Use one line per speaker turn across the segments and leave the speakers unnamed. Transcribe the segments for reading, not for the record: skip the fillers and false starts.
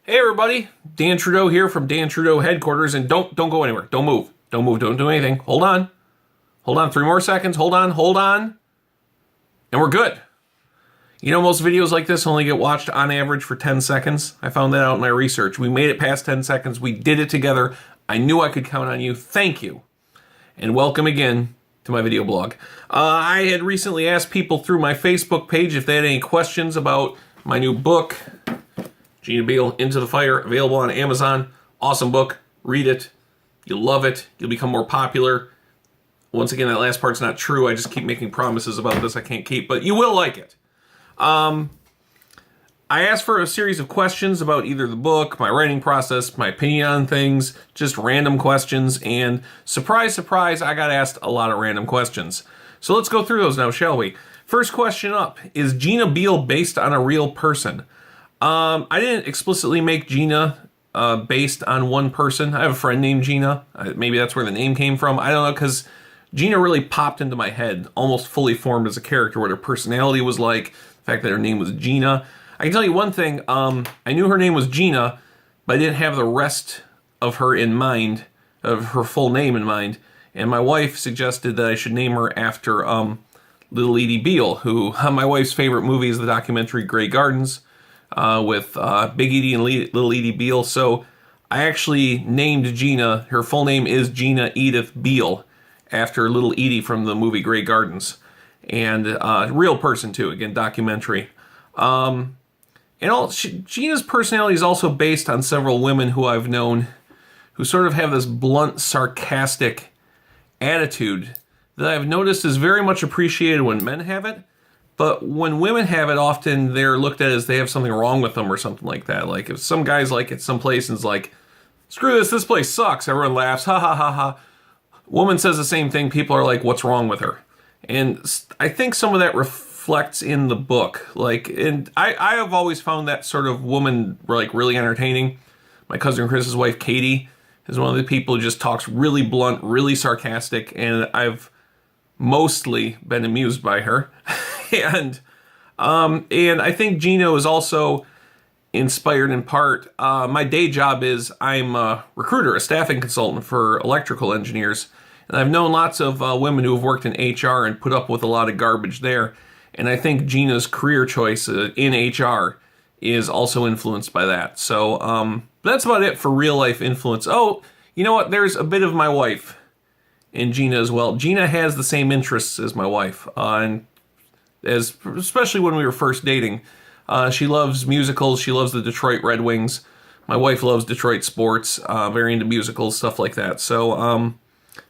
Hey everybody, Dan Trudeau here from Dan Trudeau headquarters, and don't go anywhere. Don't move. Don't move. Don't do anything. Hold on. Hold on. 3 more seconds. Hold on. And we're good. You know, most videos like this only get watched on average for 10 seconds. I found that out in my research. We made it past 10 seconds. We did it together. I knew I could count on you. Thank you. And welcome again to my video blog. I had recently asked people through my Facebook page if they had any questions about my new book, Gina Beale, Into the Fire, available on Amazon. Awesome book. Read it. You'll love it. You'll become more popular. Once again, that last part's not true. I just keep making promises about this I can't keep, but you will like it. I asked for a series of questions about either the book, my writing process, my opinion on things, just random questions, and surprise, surprise, I got asked a lot of random questions. So let's go through those now, shall we? First question up, is Gina Beale based on a real person? I didn't explicitly make Gina based on one person. I have a friend named Gina. Maybe that's where the name came from. I don't know, because Gina really popped into my head, almost fully formed as a character, what her personality was like, the fact that her name was Gina. I can tell you one thing, I knew her name was Gina, but I didn't have the rest of her in mind, of her full name in mind, and my wife suggested that I should name her after Little Edie Beale, who, my wife's favorite movie is the documentary Grey Gardens, with Big Edie and Little Edie Beale. So I actually named Gina, her full name is Gina Edith Beale, after Little Edie from the movie Grey Gardens. And real person too, again, documentary. Gina's personality is also based on several women who I've known who sort of have this blunt, sarcastic attitude that I've noticed is very much appreciated when men have it. But when women have it, often they're looked at as they have something wrong with them or something like that. Like if some guy's like at some place and is like, screw this place sucks. Everyone laughs, ha ha ha ha. Woman says the same thing, people are like, what's wrong with her? And I think some of that reflects in the book. And I have always found that sort of woman like really entertaining. My cousin Chris's wife, Katie, is one of the people who just talks really blunt, really sarcastic, and I've mostly been amused by her. And I think Gina is also inspired in part. My day job is I'm a recruiter, a staffing consultant for electrical engineers. And I've known lots of women who have worked in HR and put up with a lot of garbage there. And I think Gina's career choice in HR is also influenced by that. So that's about it for real life influence. Oh, you know what? There's a bit of my wife in Gina as well. Gina has the same interests as my wife. Especially when we were first dating. She loves musicals. She loves the Detroit Red Wings. My wife loves Detroit sports, very into musicals, stuff like that. So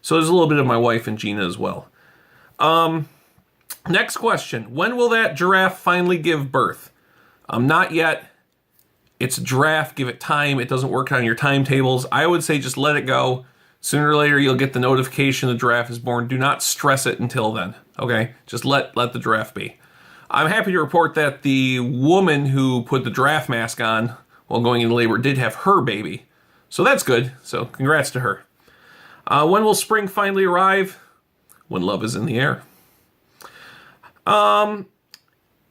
there's a little bit of my wife and Gina as well. Next question. When will that giraffe finally give birth? Not yet. It's a giraffe. Give it time. It doesn't work on your timetables. I would say just let it go. Sooner or later, you'll get the notification the giraffe is born. Do not stress it until then, okay? Just let the giraffe be. I'm happy to report that the woman who put the giraffe mask on while going into labor did have her baby. So that's good. So congrats to her. When will spring finally arrive? When love is in the air.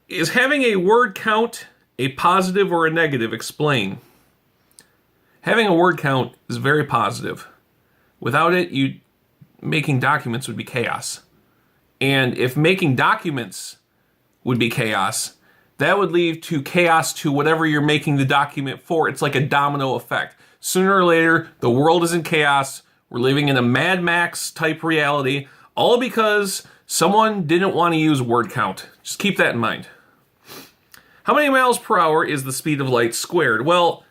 Is having a word count a positive or a negative? Explain. Having a word count is very positive. Without it, making documents would be chaos. And if making documents would be chaos, that would lead to chaos to whatever you're making the document for. It's like a domino effect. Sooner or later, the world is in chaos. We're living in a Mad Max type reality, all because someone didn't want to use word count. Just keep that in mind. How many miles per hour is the speed of light squared? Well,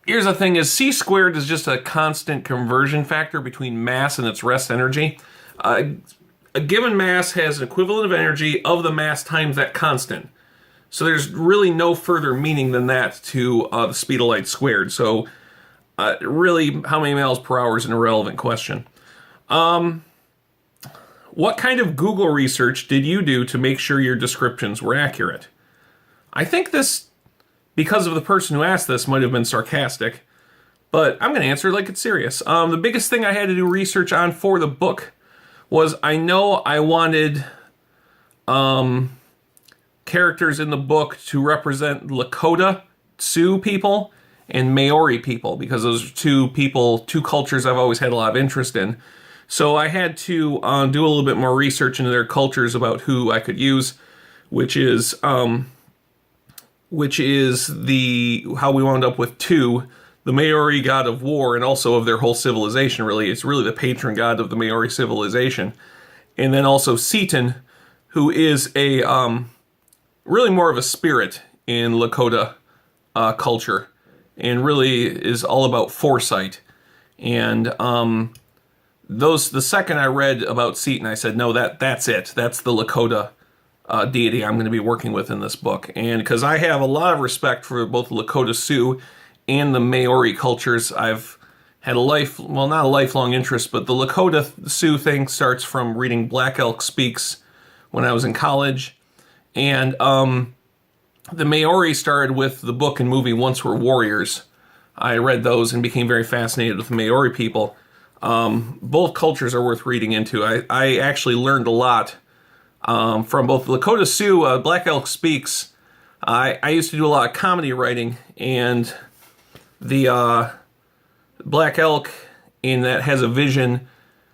here's the thing is c squared is just a constant conversion factor between mass and its rest energy. A given mass has an equivalent of energy of the mass times that constant. So there's really no further meaning than that to the speed of light squared. So really, how many miles per hour is an irrelevant question. What kind of Google research did you do to make sure your descriptions were accurate? I think this, because of the person who asked this, might have been sarcastic, but I'm going to answer it like it's serious. The biggest thing I had to do research on for the book was I know I wanted characters in the book to represent Lakota Sioux people and Maori people, because those are two cultures I've always had a lot of interest in. So I had to do a little bit more research into their cultures about who I could use, which is how we wound up with two, the Maori god of war and also of their whole civilization. Really, it's really the patron god of the Maori civilization, and then also Seton, who is a really more of a spirit in Lakota culture, and really is all about foresight. And the second I read about Seton, I said, no, that's it. That's the Lakota deity I'm going to be working with in this book. And because I have a lot of respect for both the Lakota Sioux and the Maori cultures, I've had not a lifelong interest, but the Lakota Sioux thing starts from reading Black Elk Speaks when I was in college. And the Maori started with the book and movie Once Were Warriors. I read those and became very fascinated with the Maori people. Both cultures are worth reading into. I actually learned a lot from both Lakota Sioux, Black Elk Speaks. I used to do a lot of comedy writing, and the Black Elk in that has a vision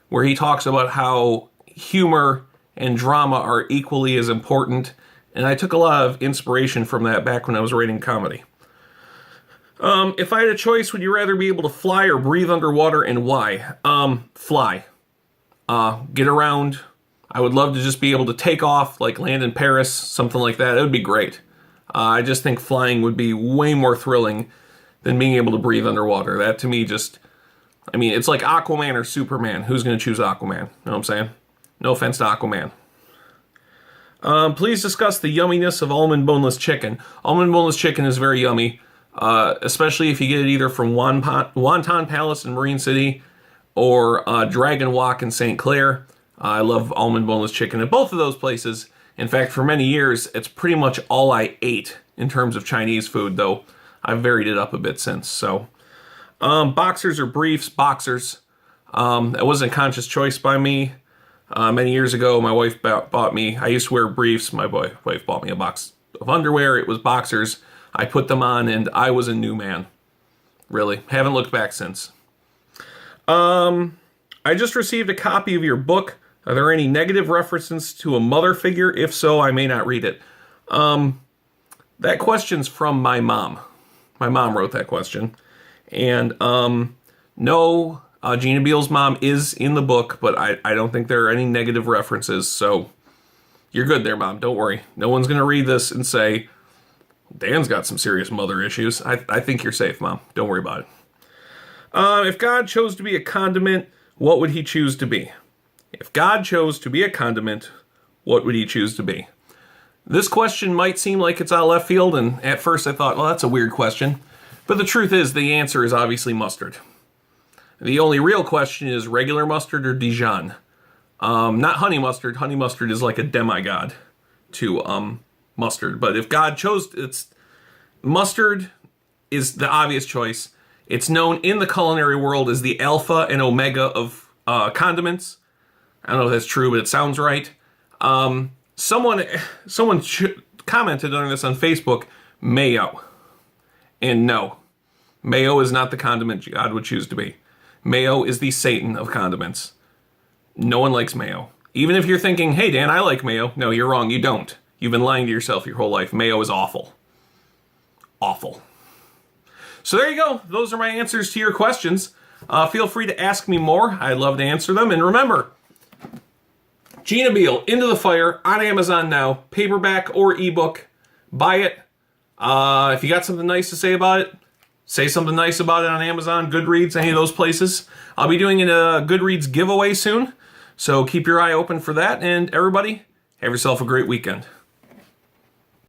where he talks about how humor and drama are equally as important, and I took a lot of inspiration from that back when I was writing comedy. If I had a choice, would you rather be able to fly or breathe underwater, and why? Fly. Get around. I would love to just be able to take off, like land in Paris, something like that. It would be great. I just think flying would be way more thrilling than being able to breathe underwater. That to me it's like Aquaman or Superman. Who's going to choose Aquaman? You know what I'm saying? No offense to Aquaman. Please discuss the yumminess of almond boneless chicken. Almond boneless chicken is very yummy. Especially if you get it either from Wonton Palace in Marine City or Dragon Walk in St. Clair. I love almond boneless chicken at both of those places. In fact, for many years, it's pretty much all I ate in terms of Chinese food, though I've varied it up a bit since. So, boxers or briefs? Boxers. That wasn't a conscious choice by me. Many years ago, my wife bought me, I used to wear briefs. My wife bought me a box of underwear. It was boxers. I put them on, and I was a new man. Really. Haven't looked back since. I just received a copy of your book. Are there any negative references to a mother figure? If so, I may not read it. That question's from my mom. My mom wrote that question. And no, Gina Beale's mom is in the book, but I don't think there are any negative references. So you're good there, Mom. Don't worry. No one's going to read this and say, Dan's got some serious mother issues. I think you're safe, Mom. Don't worry about it. If God chose to be a condiment, what would he choose to be? If God chose to be a condiment, what would he choose to be? This question might seem like it's out of left field, and at first I thought, well, that's a weird question. But the truth is, the answer is obviously mustard. The only real question is regular mustard or Dijon. Not honey mustard. Honey mustard is like a demigod to mustard. But if God chose, mustard is the obvious choice. It's known in the culinary world as the alpha and omega of condiments. I don't know if that's true, but it sounds right. Someone commented on this on Facebook, mayo. And no, mayo is not the condiment God would choose to be. Mayo is the Satan of condiments. No one likes mayo. Even if you're thinking, hey, Dan, I like mayo. No, you're wrong. You don't. You've been lying to yourself your whole life. Mayo is awful. Awful. So there you go. Those are my answers to your questions. Feel free to ask me more. I'd love to answer them. And remember, Gina Beale, Into the Fire, on Amazon now, paperback or ebook. Buy it. If you got something nice to say about it, say something nice about it on Amazon, Goodreads, any of those places. I'll be doing a Goodreads giveaway soon, so keep your eye open for that. And everybody, have yourself a great weekend.